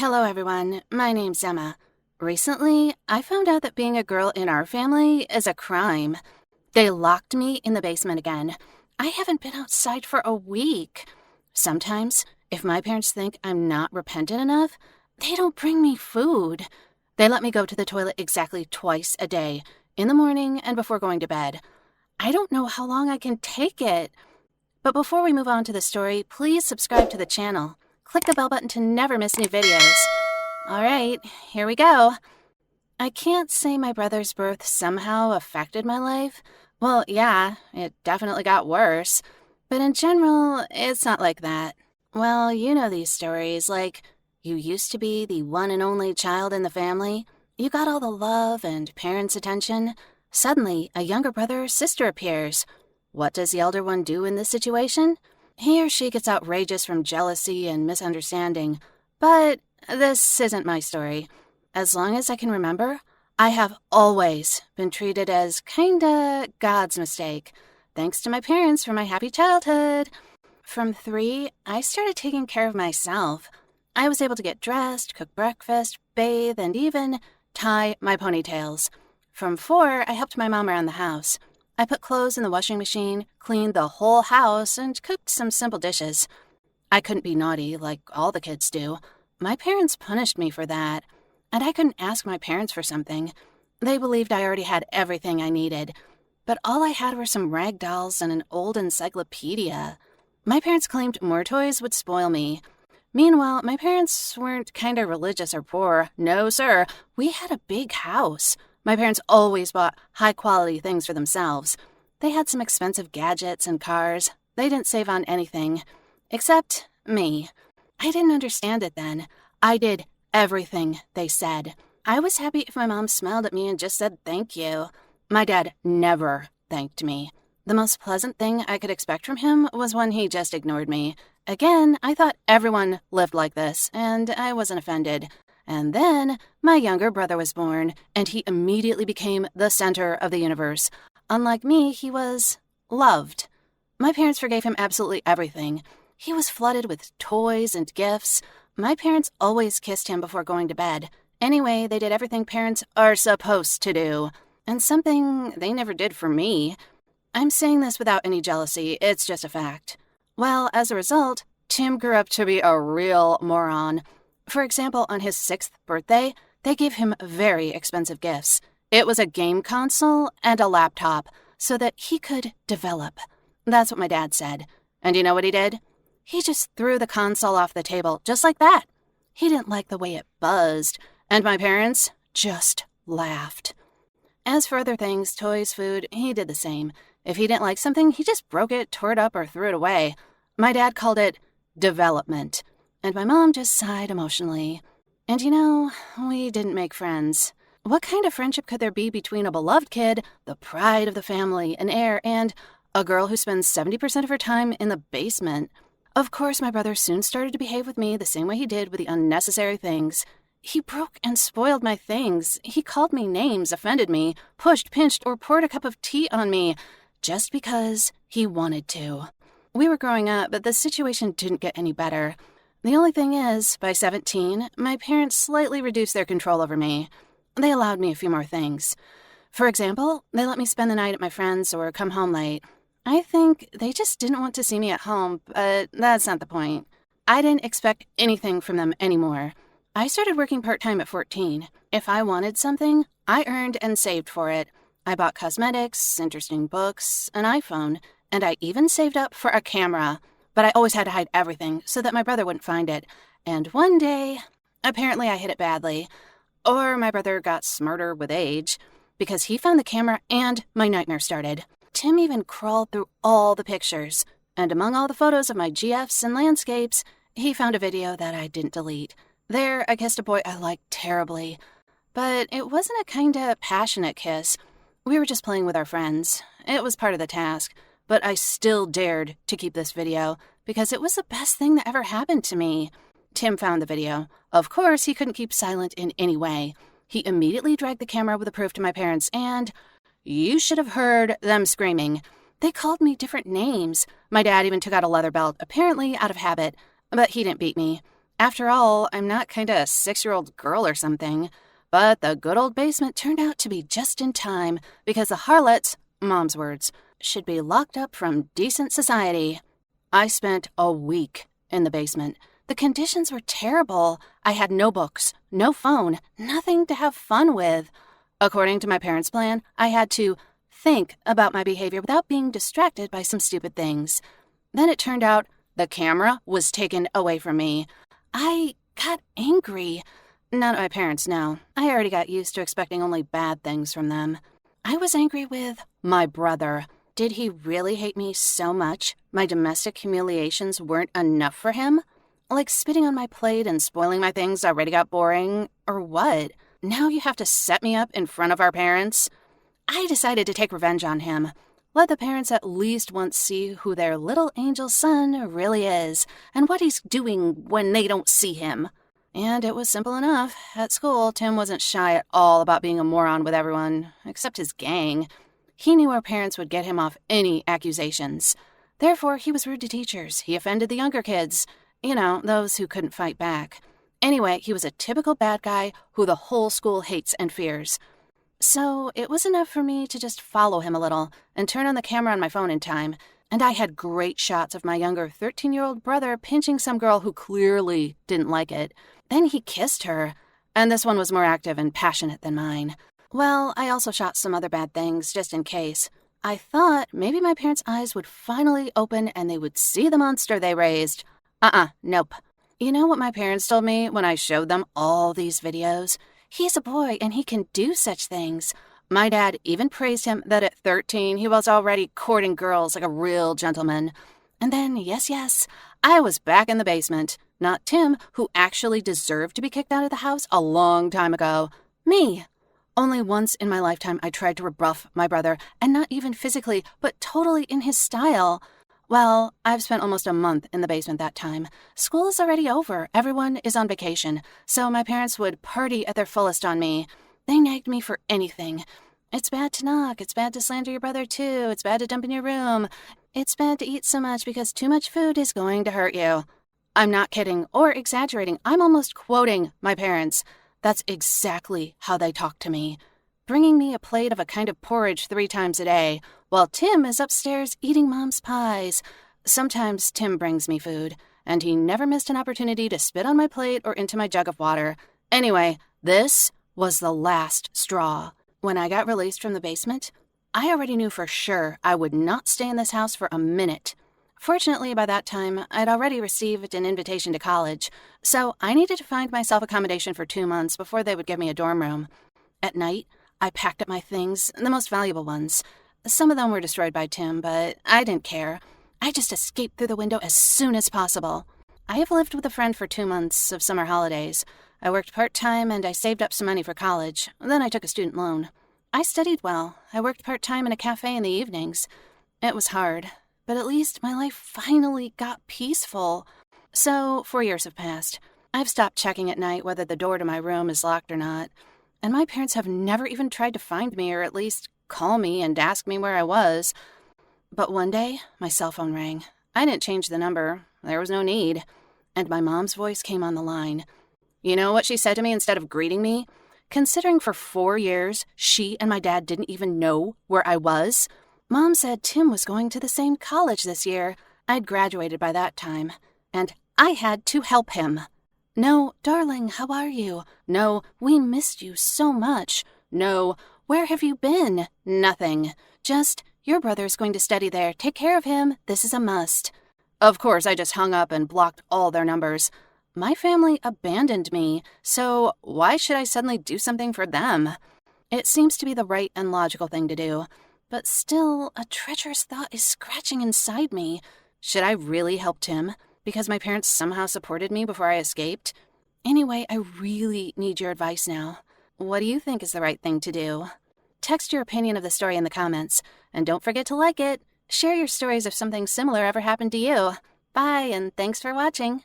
Hello everyone, my name's Emma. Recently, I found out that being a girl in our family is a crime. They locked me in the basement again. I haven't been outside for a week. Sometimes, if my parents think I'm not repentant enough, they don't bring me food. They let me go to the toilet exactly twice a day, in the morning and before going to bed. I don't know how long I can take it. But before we move on to the story, please subscribe to the channel. Click the bell button to never miss new videos. Alright, here we go. I can't say my brother's birth somehow affected my life. Well, yeah, it definitely got worse. But in general, it's not like that. Well, you know these stories, like, you used to be the one and only child in the family. You got all the love and parents' attention. Suddenly, a younger brother or sister appears. What does the elder one do in this situation? He or she gets outrageous from jealousy and misunderstanding. But this isn't my story. As long as I can remember, I have always been treated as kinda God's mistake. Thanks to my parents for my happy childhood. From 3, I started taking care of myself. I was able to get dressed, cook breakfast, bathe, and even tie my ponytails. From 4, I helped my mom around the house. I put clothes in the washing machine, cleaned the whole house, and cooked some simple dishes. I couldn't be naughty like all the kids do. My parents punished me for that. And I couldn't ask my parents for something. They believed I already had everything I needed. But all I had were some rag dolls and an old encyclopedia. My parents claimed more toys would spoil me. Meanwhile, my parents weren't kinda religious or poor. No, sir. We had a big house. My parents always bought high-quality things for themselves. They had some expensive gadgets and cars. They didn't save on anything. Except me. I didn't understand it then. I did everything they said. I was happy if my mom smiled at me and just said thank you. My dad never thanked me. The most pleasant thing I could expect from him was when he just ignored me. Again, I thought everyone lived like this, and I wasn't offended. And then my younger brother was born, and he immediately became the center of the universe. Unlike me, he was loved. My parents forgave him absolutely everything. He was flooded with toys and gifts. My parents always kissed him before going to bed. Anyway, they did everything parents are supposed to do. And something they never did for me. I'm saying this without any jealousy, it's just a fact. Well, as a result, Tim grew up to be a real moron. For example, on his 6th birthday, they gave him very expensive gifts. It was a game console and a laptop, so that he could develop. That's what my dad said. And you know what he did? He just threw the console off the table, just like that. He didn't like the way it buzzed, and my parents just laughed. As for other things, toys, food, he did the same. If he didn't like something, he just broke it, tore it up, or threw it away. My dad called it development, and my mom just sighed emotionally. And you know, we didn't make friends. What kind of friendship could there be between a beloved kid, the pride of the family, an heir, and a girl who spends 70% of her time in the basement? Of course, my brother soon started to behave with me the same way he did with the unnecessary things. He broke and spoiled my things. He called me names, offended me, pushed, pinched, or poured a cup of tea on me, just because he wanted to. We were growing up, but the situation didn't get any better. The only thing is, by 17, my parents slightly reduced their control over me. They allowed me a few more things. For example, they let me spend the night at my friend's or come home late. I think they just didn't want to see me at home, but that's not the point. I didn't expect anything from them anymore. I started working part-time at 14. If I wanted something, I earned and saved for it. I bought cosmetics, interesting books, an iPhone, and I even saved up for a camera. But I always had to hide everything so that my brother wouldn't find it. And one day, apparently I hid it badly. Or my brother got smarter with age, because he found the camera and my nightmare started. Tim even crawled through all the pictures, and among all the photos of my GFs and landscapes, he found a video that I didn't delete. There, I kissed a boy I liked terribly. But it wasn't a kinda passionate kiss. We were just playing with our friends. It was part of the task, but I still dared to keep this video, because it was the best thing that ever happened to me. Tim found the video. Of course, he couldn't keep silent in any way. He immediately dragged the camera with the proof to my parents, and you should have heard them screaming. They called me different names. My dad even took out a leather belt, apparently out of habit, but he didn't beat me. After all, I'm not kinda a 6-year-old girl or something. But the good old basement turned out to be just in time because the harlots, Mom's words, should be locked up from decent society. I spent a week in the basement. The conditions were terrible. I had no books, no phone, nothing to have fun with. According to my parents' plan, I had to think about my behavior without being distracted by some stupid things. Then it turned out the camera was taken away from me. I got angry. Not at my parents, no. I already got used to expecting only bad things from them. I was angry with my brother. Did he really hate me so much? My domestic humiliations weren't enough for him? Like spitting on my plate and spoiling my things already got boring? Or what? Now you have to set me up in front of our parents? I decided to take revenge on him. Let the parents at least once see who their little angel son really is, and what he's doing when they don't see him. And it was simple enough. At school, Tim wasn't shy at all about being a moron with everyone, except his gang. He knew our parents would get him off any accusations. Therefore, he was rude to teachers. He offended the younger kids. You know, those who couldn't fight back. Anyway, he was a typical bad guy who the whole school hates and fears. So it was enough for me to just follow him a little and turn on the camera on my phone in time. And I had great shots of my younger 13-year-old brother pinching some girl who clearly didn't like it. Then he kissed her, and this one was more active and passionate than mine. Well, I also shot some other bad things, just in case. I thought maybe my parents' eyes would finally open and they would see the monster they raised. Nope. You know what my parents told me when I showed them all these videos? He's a boy and he can do such things. My dad even praised him that at 13 he was already courting girls like a real gentleman. And then, yes, I was back in the basement. Not Tim, who actually deserved to be kicked out of the house a long time ago. Me. Only once in my lifetime I tried to rebuff my brother, and not even physically, but totally in his style. Well, I've spent almost a month in the basement that time. School is already over. Everyone is on vacation, so my parents would party at their fullest on me. They nagged me for anything. It's bad to knock. It's bad to slander your brother, too. It's bad to dump in your room. It's bad to eat so much because too much food is going to hurt you. I'm not kidding or exaggerating. I'm almost quoting my parents. That's exactly how they talk to me. Bringing me a plate of a kind of porridge 3 times a day, while Tim is upstairs eating Mom's pies. Sometimes Tim brings me food, and he never missed an opportunity to spit on my plate or into my jug of water. Anyway, this was the last straw. When I got released from the basement, I already knew for sure I would not stay in this house for a minute. Fortunately, by that time, I'd already received an invitation to college, so I needed to find myself accommodation for 2 months before they would give me a dorm room. At night, I packed up my things, the most valuable ones. Some of them were destroyed by Tim, but I didn't care. I just escaped through the window as soon as possible. I have lived with a friend for 2 months of summer holidays. I worked part-time and I saved up some money for college. Then I took a student loan. I studied well. I worked part-time in a cafe in the evenings. It was hard, but at least my life finally got peaceful. So 4 years have passed. I've stopped checking at night whether the door to my room is locked or not. And my parents have never even tried to find me or at least call me and ask me where I was. But one day, my cell phone rang. I didn't change the number. There was no need. And my mom's voice came on the line. You know what she said to me instead of greeting me? Considering for 4 years, she and my dad didn't even know where I was, Mom said Tim was going to the same college this year. I'd graduated by that time, and I had to help him. No, darling, how are you? No, we missed you so much. No, where have you been? Nothing. Just, your brother's going to study there. Take care of him. This is a must. Of course, I just hung up and blocked all their numbers. My family abandoned me, so why should I suddenly do something for them? It seems to be the right and logical thing to do, but still, a treacherous thought is scratching inside me. Should I really help Tim because my parents somehow supported me before I escaped? Anyway, I really need your advice now. What do you think is the right thing to do? Text your opinion of the story in the comments, and don't forget to like it. Share your stories if something similar ever happened to you. Bye, and thanks for watching.